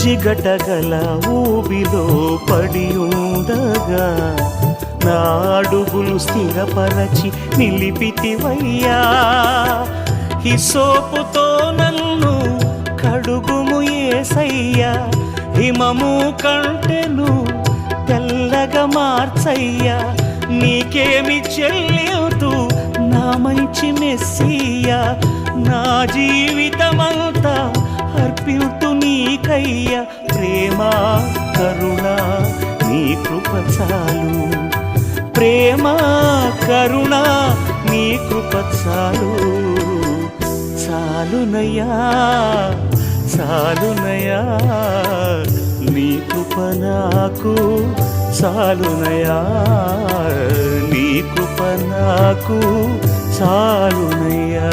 జిగటగల ఊబిలో పడి ఉండగా నా అడుగులు స్థిరపరచి నిలిపితివయ్యా. హిసోపుతో నన్ను కడుగుము యేసయ్యా, హిమము కంటెను తెల్లగా మార్చయ్యా. నీకేమి చెల్లితూ నా మంచి మెస్సియా, నా జీవితమంతా అర్పితు నీకయ్యా. ప్రేమ కరుణ నీ కృప చాలు, ప్రేమ కరుణ నీ కృప చాలు. చాలునయ్యా చాలునయ్యా నీ కృప నాకు చాలునయ్యా, నీ కృప నాకు చాలునయ్యా.